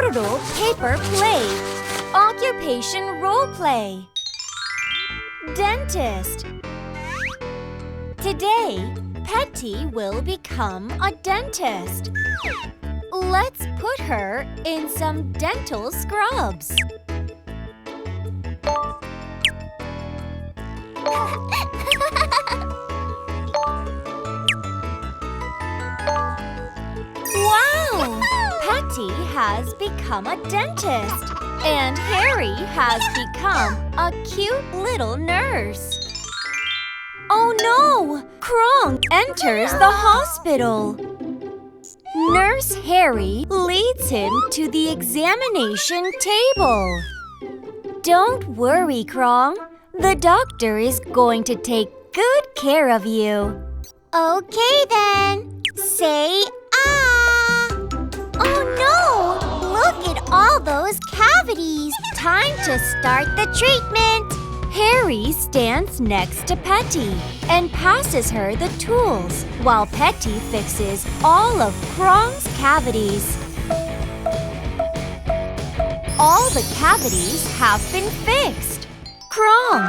Pororo paper plate. Occupation Roleplay. Dentist. Today, Petty will become a dentist. Let's put her in some dental scrubs. Wow! Petty has become a dentist, and Harry has become a cute little nurse. Oh no! Crong enters the hospital. Nurse Harry leads him to the examination table. Don't worry, Crong. The doctor is going to take good care of you. Okay then. Say ah. Oh no! Look at all those cavities. Time to start the treatment. Harry stands next to Petty and passes her the tools while Petty fixes all of Crong's cavities. All the cavities have been fixed. Crong,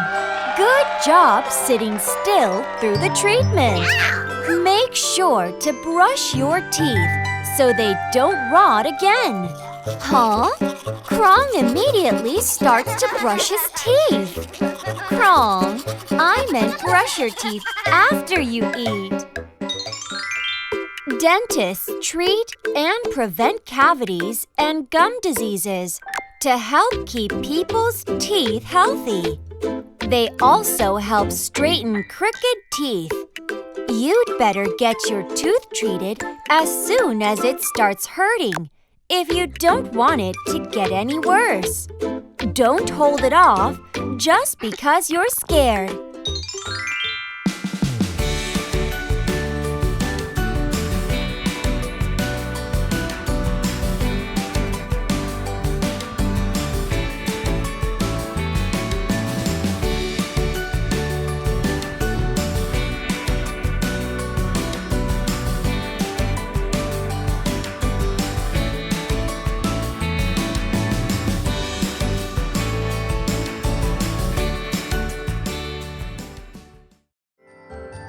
good job sitting still through the treatment. Make sure to brush your teeth so they don't rot again. Huh? Crong immediately starts to brush his teeth. Crong, I meant brush your teeth after you eat. Dentists treat and prevent cavities and gum diseases to help keep people's teeth healthy. They also help straighten crooked teeth. You'd better get your tooth treated as soon as it starts hurting, if you don't want it to get any worse. Don't hold it off just because you're scared.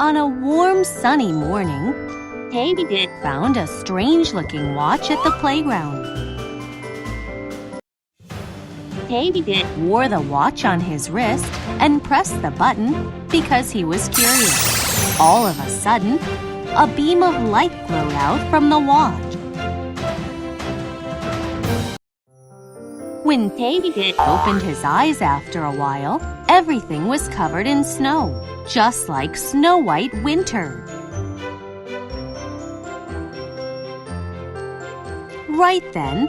On a warm, sunny morning, David found a strange-looking watch at the playground. David wore the watch on his wrist and pressed the button because he was curious. All of a sudden, a beam of light glowed out from the watch. When David opened his eyes after a while, everything was covered in snow, just like Snow White winter. Right then,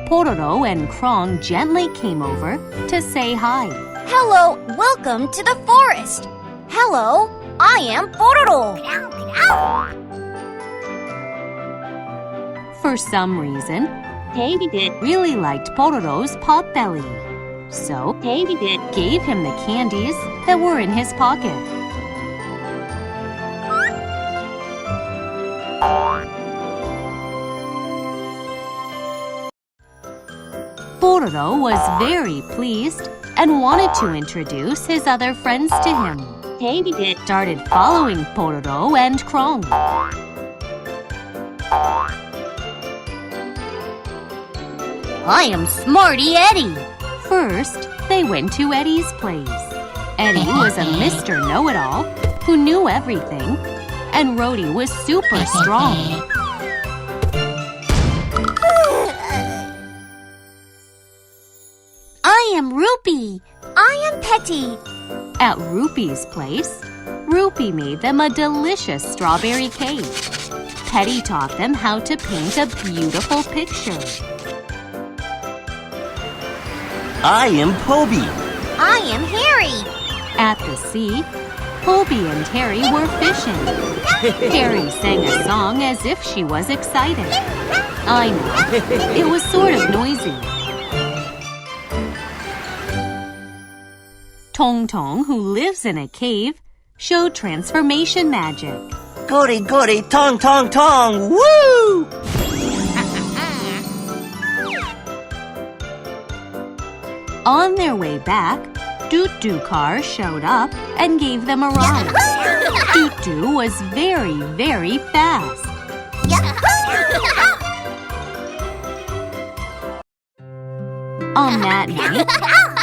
Pororo and Crong gently came over to say hi. Hello, welcome to the forest. Hello, I am Pororo. For some reason, David really liked Pororo's potbelly. So David gave him the candies that were in his pocket. Pororo was very pleased and wanted to introduce his other friends to him. David started following Pororo and Crong. I am Smarty Eddie. First, they went to Eddie's place. Eddie was a Mr. Know-It-All who knew everything, and Rhodey was super strong. I am Rupee. I am Petty. At Rupee's place, Rupee made them a delicious strawberry cake. Petty taught them how to paint a beautiful picture. I am Poby. I am Harry. At the sea, Poby and Harry were fishing. Harry sang a song as if she was excited. I know, it was sort of noisy. Tong Tong, who lives in a cave, showed transformation magic. Goody goody tong tong tong, woo! On their way back, Doo-Doo car showed up and gave them a ride. Doo-Doo was very, very fast. On that night,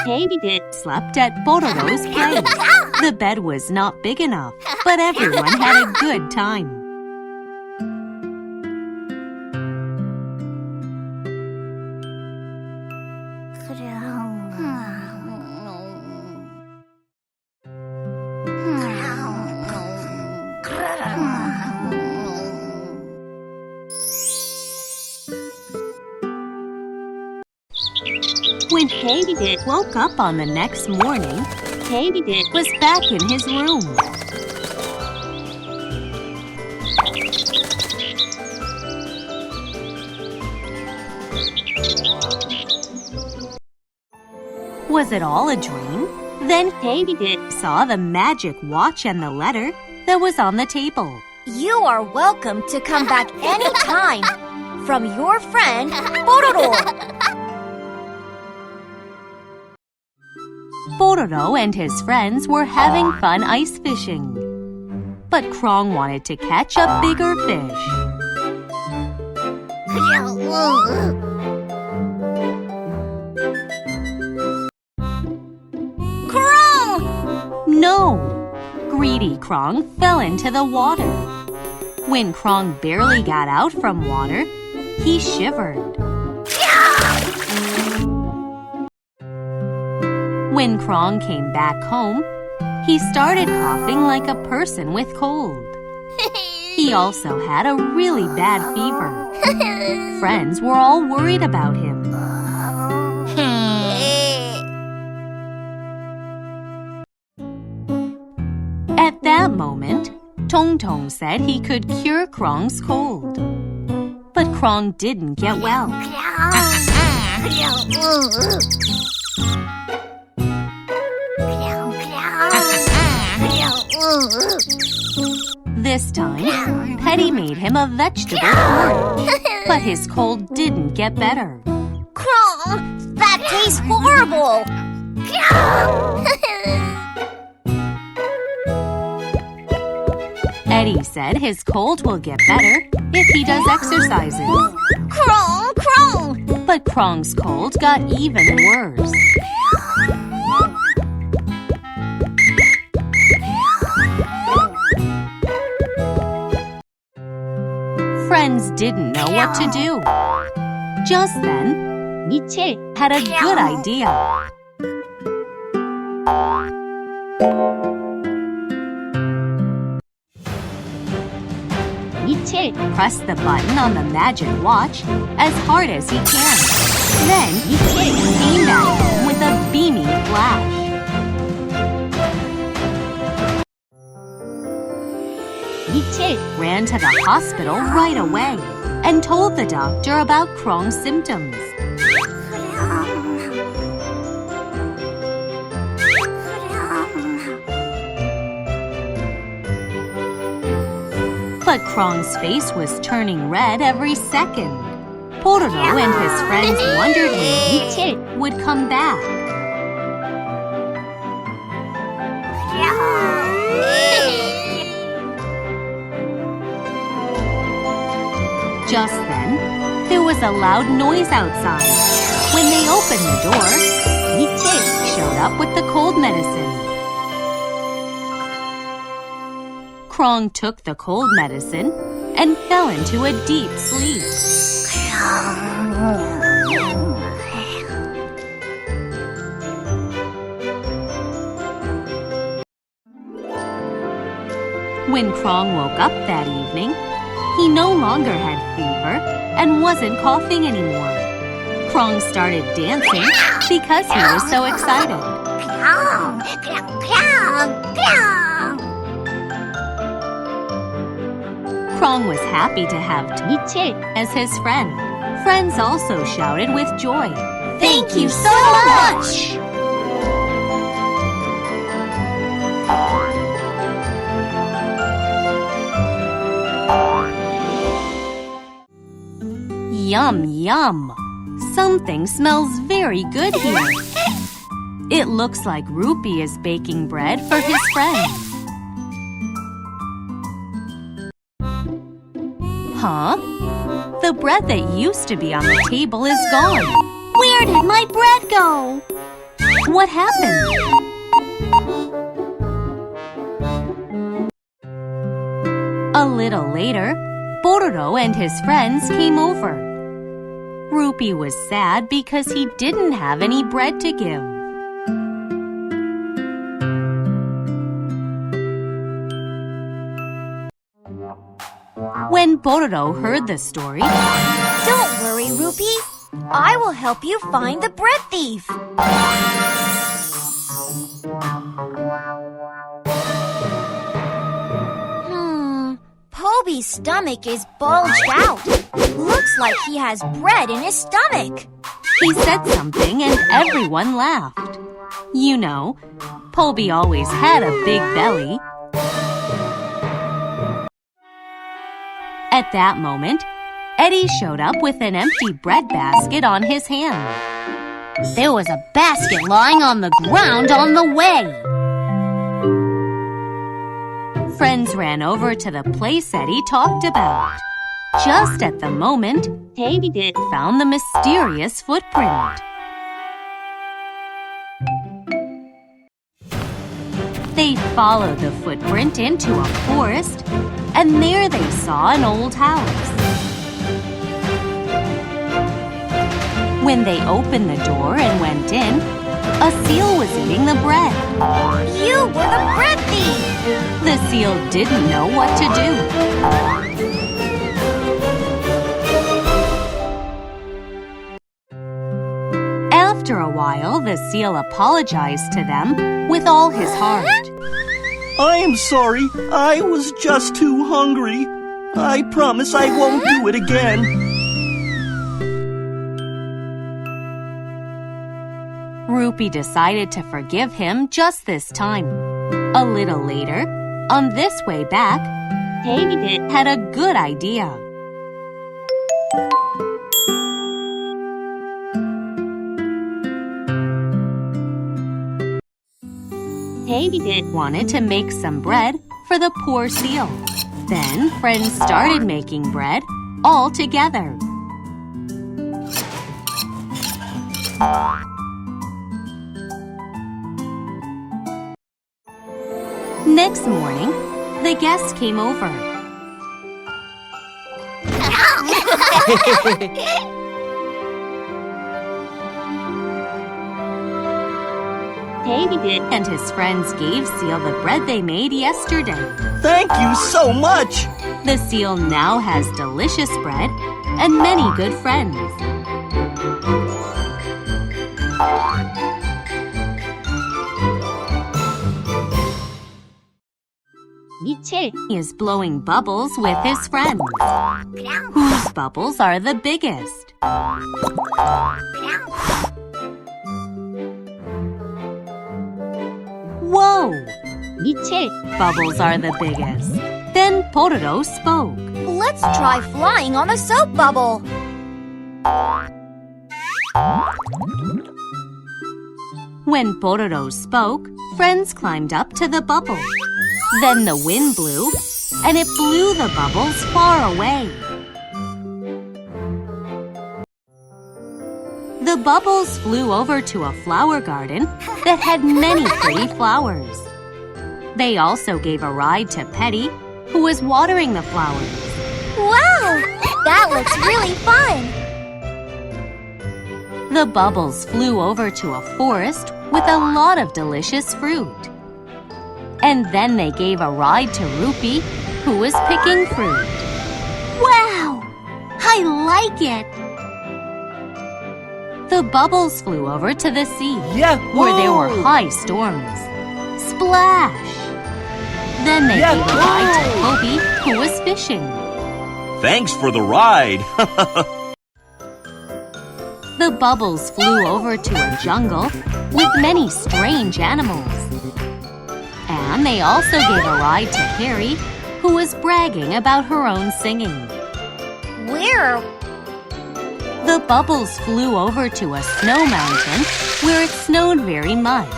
David slept at Pororo's place. The bed was not big enough, but everyone had a good time. When David woke up on the next morning, David was back in his room. Was it all a dream? Then David saw the magic watch and the letter that was on the table. You are welcome to come back anytime. From your friend, Pororo. Pororo and his friends were having fun ice fishing. But Crong wanted to catch a bigger fish. Crong! No! Greedy Crong fell into the water. When Crong barely got out from water, he shivered. When Crong came back home, he started coughing like a person with cold. He also had a really bad fever. Friends were all worried about him. At that moment, Tong Tong said he could cure Crong's cold. But Crong didn't get well. This time, Petty made him a vegetable porridge, but his cold didn't get better. Crong, that tastes horrible. Eddie said his cold will get better if he does exercises. Crong, Crong. But Crong's cold got even worse. Friends didn't know what to do. Just then, Nietzsche had a good idea. Nietzsche pressed the button on the magic watch as hard as he can. Then Nietzsche came at him with a beaming flash. Nietzsche ran to the hospital right away and told the doctor about Crong's symptoms. But Crong's face was turning red every second. Pororo and his friends wondered when Nietzsche would come back. Just then, there was a loud noise outside. When they opened the door, Nietzsche showed up with the cold medicine. Crong took the cold medicine and fell into a deep sleep. When Crong woke up that evening, he no longer had fever and wasn't coughing anymore. Crong started dancing because he was so excited. Crong was happy to have Nietzsche as his friend. Friends also shouted with joy, "Thank you so much!" Yum, yum! Something smells very good here. It looks like Rupee is baking bread for his friends. Huh? The bread that used to be on the table is gone. Where did my bread go? What happened? A little later, Pororo and his friends came over. Rupee was sad because he didn't have any bread to give. When Pororo heard the story, Don't worry, Rupee. I will help you find the bread thief. Poby's stomach is bulged out. Looks like he has bread in his stomach. he said something and everyone laughed. You know, Poby always had a big belly. At that moment, Eddie showed up with an empty bread basket on his hand. There was a basket lying on the ground on the way. Friends ran over to the place Eddie talked about. Just at the moment, David found the mysterious footprint. They followed the footprint into a forest, and there they saw an old house. When they opened the door and went in, a seal was eating the bread. You were the bread thief! The seal didn't know what to do. After a while, the seal apologized to them with all his heart. I am sorry. I was just too hungry. I promise I won't do it again. Rupee decided to forgive him just this time. A little later, on this way back, David had a good idea. David wanted to make some bread for the poor seal. Then friends started making bread all together. Next morning, the guests came over. David and his friends gave Seal the bread they made yesterday. Thank you so much. The seal now has delicious bread and many good friends. He is blowing bubbles with his friends. Whose bubbles are the biggest? Whoa! Bubbles are the biggest. Then Pororo spoke. Let's try flying on the soap bubble. When Pororo spoke, friends climbed up to the bubble. Then the wind blew, and it blew the bubbles far away. The bubbles flew over to a flower garden that had many pretty flowers. They also gave a ride to Petty, who was watering the flowers. Wow! That looks really fun! The bubbles flew over to a forest with a lot of delicious fruit. And then they gave a ride to Rupee, who was picking fruit. Wow! I like it! The bubbles flew over to the sea, Yahoo! where there were high storms. Splash! Then they gave a ride to Poby, who was fishing. Thanks for the ride. The bubbles flew over to a jungle with many strange animals. And they also gave a ride to Harry, who was bragging about her own singing. The bubbles flew over to a snow mountain where it snowed very much.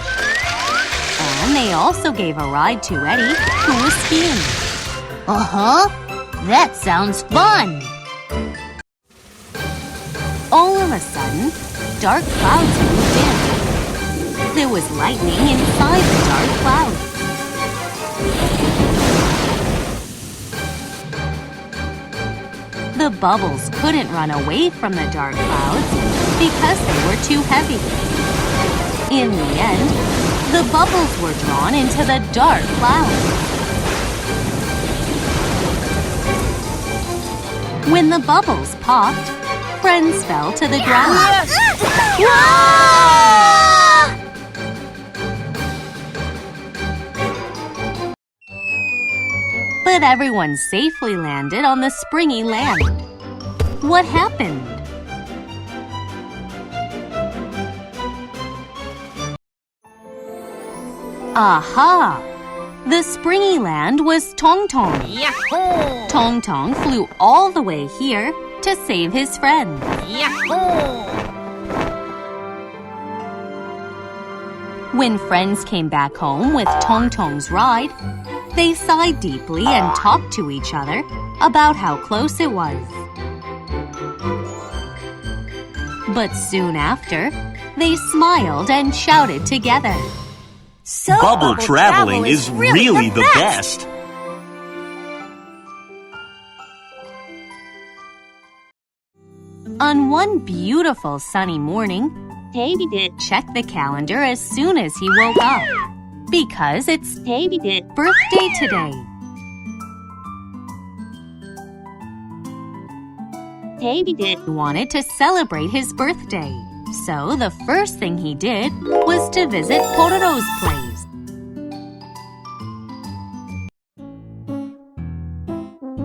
And they also gave a ride to Eddie, who was skiing. Uh-huh. That sounds fun. All of a sudden, dark clouds moved in. There was lightning inside the dark clouds. The bubbles couldn't run away from the dark clouds because they were too heavy. In the end, the bubbles were drawn into the dark clouds. When the bubbles popped, friends fell to the ground. But everyone safely landed on the springy land. What happened? Aha! The springy land was Tong Tong. Yahoo! Tong Tong flew all the way here to save his friend. Yahoo! When friends came back home with Tong Tong's ride, they sighed deeply and talked to each other about how close it was. But soon after, they smiled and shouted together. So Bubble traveling is really the best. On one beautiful sunny morning, David checked the calendar as soon as he woke up, because it's David birthday today. David He wanted to celebrate his birthday, so the first thing he did was to visit Pororo's place.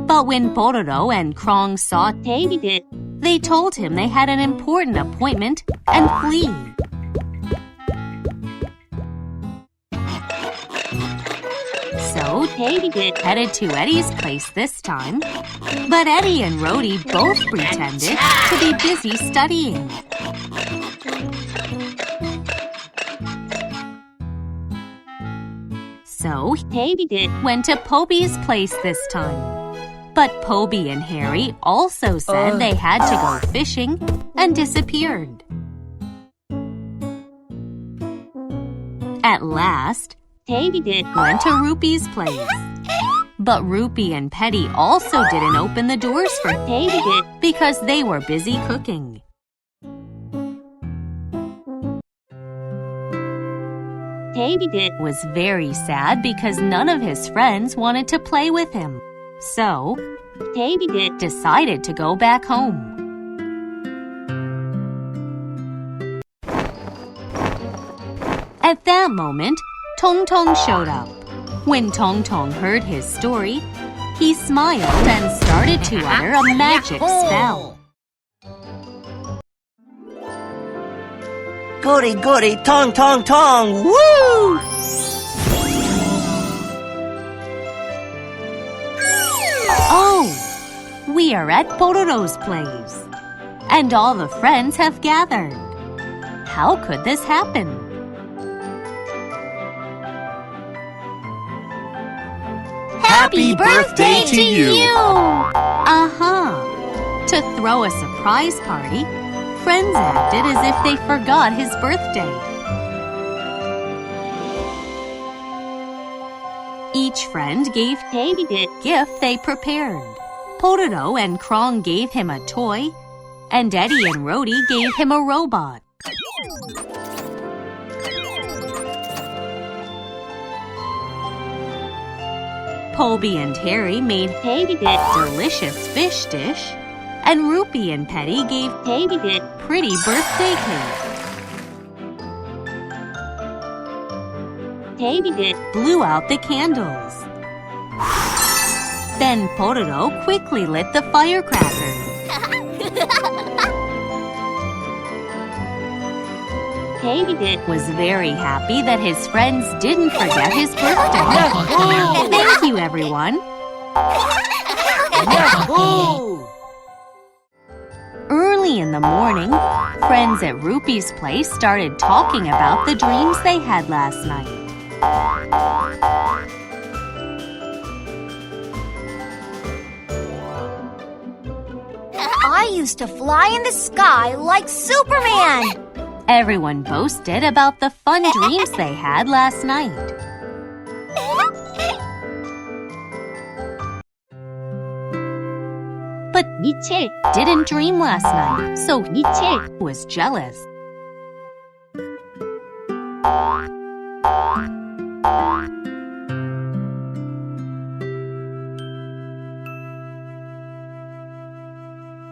But when Pororo and Crong saw David they told him they had an important appointment and flee. So David headed to Eddie's place this time, but Eddie and Rhodey both pretended to be busy studying. So David went to Poby's place this time. But Poby and Harry also said they had to go fishing and disappeared. At last, David went to Rupee's place. But Rupee and Petty also didn't open the doors for David because they were busy cooking. David Was very sad because none of his friends wanted to play with him. So, David decided to go back home. At that moment, Tong Tong showed up. When Tong Tong heard his story, he smiled and started to utter a magic spell. Goody goody, tong tong tong, woo! Oh, we are at Pororo's place, and all the friends have gathered. How could this happen? Happy birthday to you! To throw a surprise party, friends acted as if they forgot his birthday. Each friend gave David a gift they prepared. Pororo and Crong gave him a toy, and Eddie and Rhodey gave him a robot. Poby and Harry made David delicious fish dish, and Rupee and Petty gave David pretty birthday cake. David Blew out the candles. Then Pororo quickly lit the firecracker. David Was very happy that his friends didn't forget his birthday. Thank you, everyone. Early Early in the morning, friends at Rupee's place started talking about the dreams they had last night. I used to fly in the sky like Superman. Everyone boasted about the fun dreams they had last night. But Niche didn't dream last night, so Niche was jealous.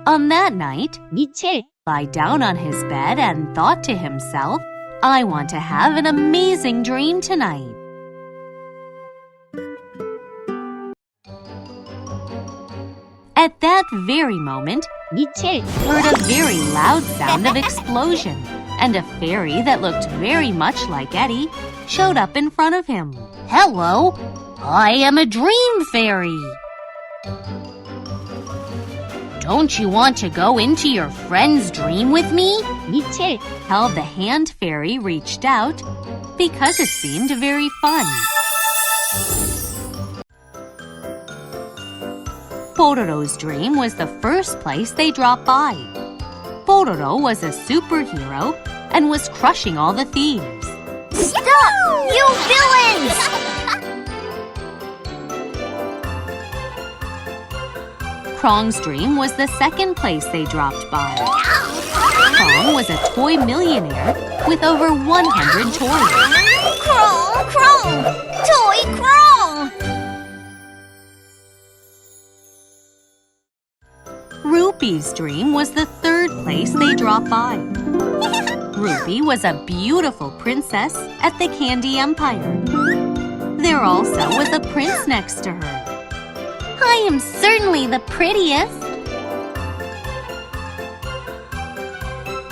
On that night, Niche lay down on his bed and thought to himself, I want to have an amazing dream tonight. At that very moment, Niche heard a very loud sound of explosion, and a fairy that looked very much like Eddie showed up in front of him. Hello, I am a dream fairy. Don't you want to go into your friend's dream with me? Niche held the hand fairy reached out because it seemed very fun. Pororo's dream was the first place they dropped by. Pororo was a superhero and was crushing all the thieves. Stop, you villains! Crong's dream was the second place they dropped by. Crong was a toy millionaire with over 100 toys. Crong, Crong! Toy Crong! Rupee's dream was the third place they dropped by. Rupee was a beautiful princess at the Candy Empire. There also was a prince next to her. I am certainly the prettiest.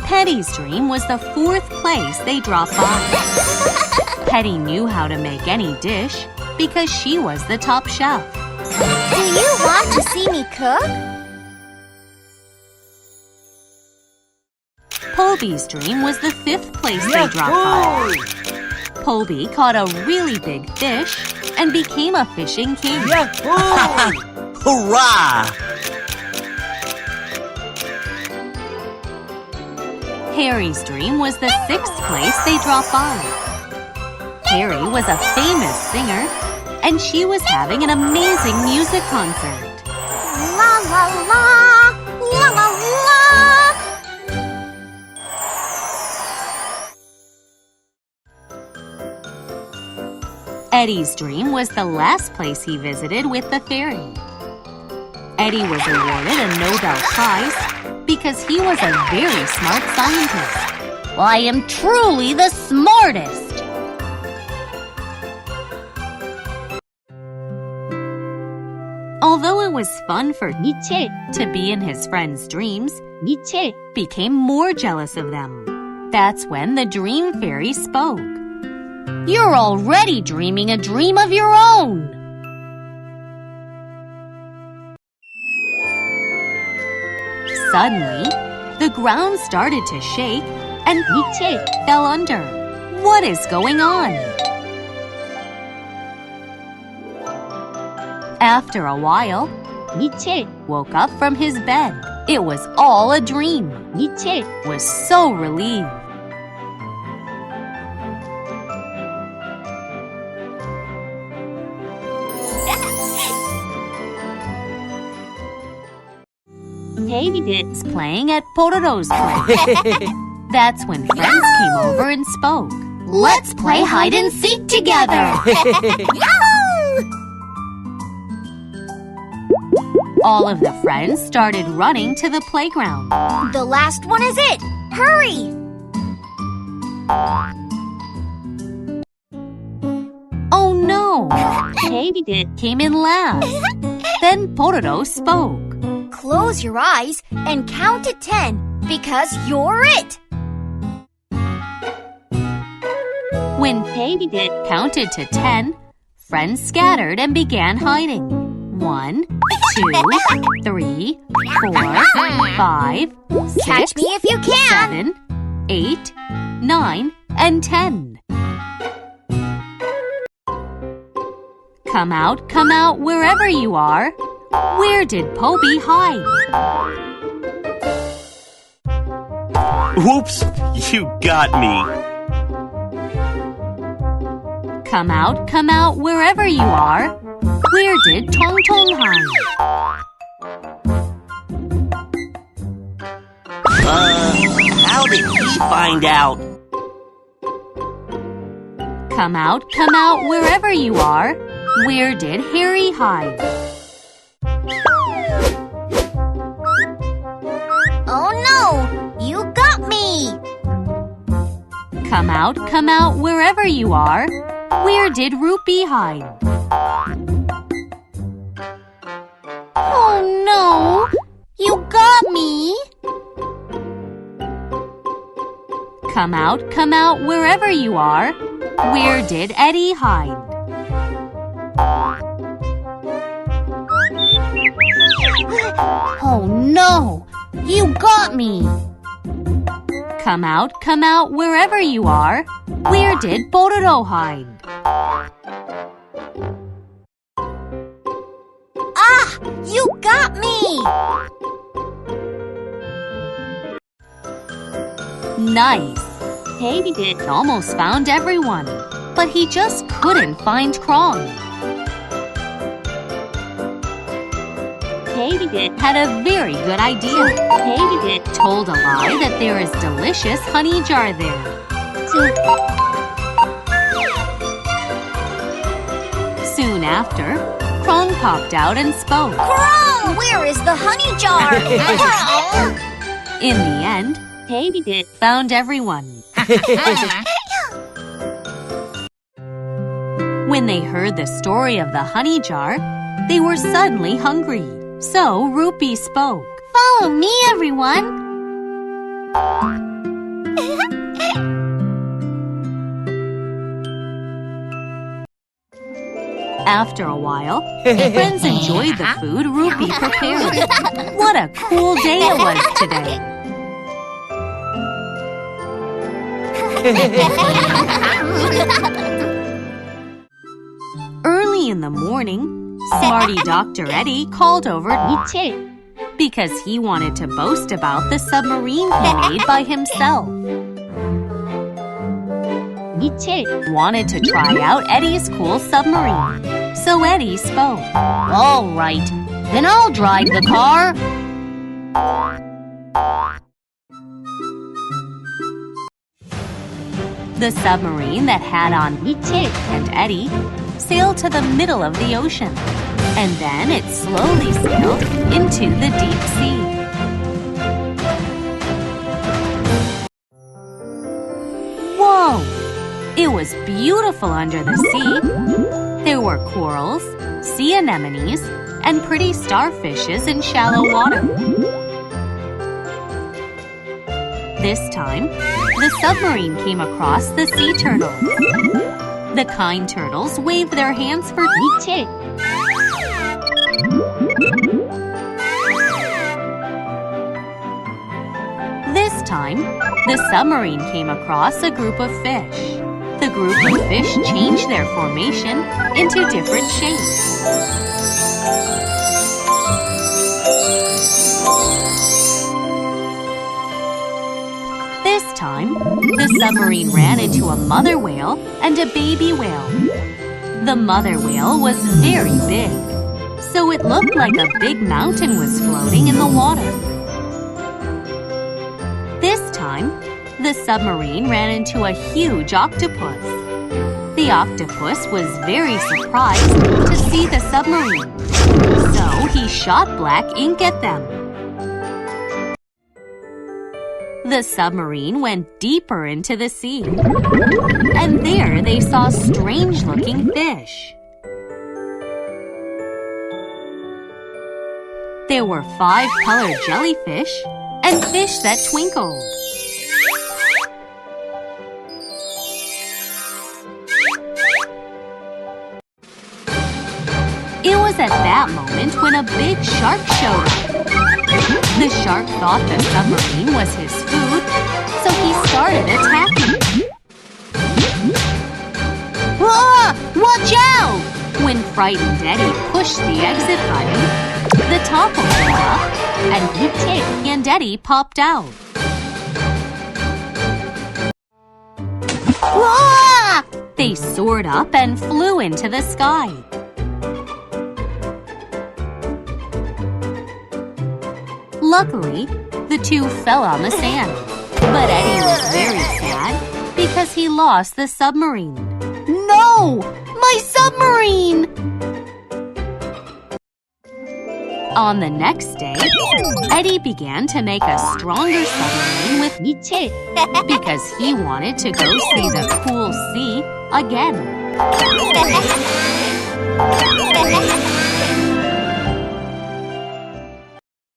Petty's dream was the fourth place they dropped by. Petty knew how to make any dish because she was the top chef. Do you want to see me cook? Polby's dream was the fifth place they dropped by. Polby caught a really big fish and became a fishing king. Hurrah! Harry's dream was the sixth place they dropped by. Harry was a famous singer, and she was having an amazing music concert. La la la! La la la! Eddie's dream was the last place he visited with the fairy. Eddie was awarded a Nobel Prize because he was a very smart scientist. I am truly the smartest. Although it was fun for Niche to be in his friends' dreams, Niche became more jealous of them. That's when the dream fairy spoke. You're already dreaming a dream of your own. Suddenly, the ground started to shake and Niche fell under. What is going on? After a while, Niche woke up from his bed. It was all a dream. Niche was so relieved. David's playing at Pororo's place. That's when friends came over and spoke. Let's play hide and seek together. All of the friends started running to the playground. The last one is it! Hurry! Oh no! David came in last. Then Pororo spoke. Close your eyes and count to 10 because you're it! When David counted to 10, friends scattered and began hiding. 1, 2, 3, 4, 5, 6, Catch me if you can. 7, 8, 9, and 10. Come out, wherever you are. Where did Poby hide? Whoops! You got me. Come out, wherever you are. Where did Tong Tong hide? How did he find out? Come out, wherever you are. Where did Harry hide? Oh no! You got me! Come out, wherever you are. Where did Rupee hide? Oh no! You got me! Come out, wherever you are. Where did Eddie hide? Oh no! You got me! Come out, wherever you are. Where did Pororo hide? Ah! You got me! Nice! David almost found everyone, but he just couldn't find Crong. David had a very good idea. David told a lie that there is delicious honey jar there. Soon after, Crong popped out and spoke. Crong! Where is the honey jar? Crong! In the end, David found everyone. When they heard the story of the honey jar, they were suddenly hungry. So Rupee spoke. Follow me, everyone! After a while, the friends enjoyed the food Rupee prepared. What a cool day it was today! Early in the morning, Smarty Dr. Eddie called over Nietzsche because he wanted to boast about the submarine he made by himself. Nietzsche wanted to try out Eddie's cool submarine, so Eddie spoke. All right, then I'll drive the car. The submarine that had on Nietzsche and Eddie sailed to the middle of the ocean, and then it slowly sailed into the deep sea. Whoa! It was beautiful under the sea. There were corals, sea anemones, and pretty starfishes in shallow water. This time, the submarine came across the sea turtles. The kind turtles waved their hands for Nietzsche. This time, the submarine came across a group of fish. The group of fish changed their formation into different shapes. This time, the submarine ran into a mother whale and a baby whale. The mother whale was very big, so it looked like a big mountain was floating in the water. This time, the submarine ran into a huge octopus. The octopus was very surprised to see the submarine, so he shot black ink at them. The submarine went deeper into the sea, and there they saw strange-looking fish. There were 5 colored jellyfish and fish that twinkled. It was was at that moment when a big shark showed up. The shark thought the submarine was his food, so he started attacking. Ah! Watch out! When frightened Eddie pushed the exit button, the top opened up, and Mite and Eddie popped out. Ah! They soared up and flew into the sky. Luckily, the two fell on the sand. But Eddie was very sad because he lost the submarine. No! My submarine! On the next day, Eddie began to make a stronger submarine with Mite because he wanted to go see the cool sea again.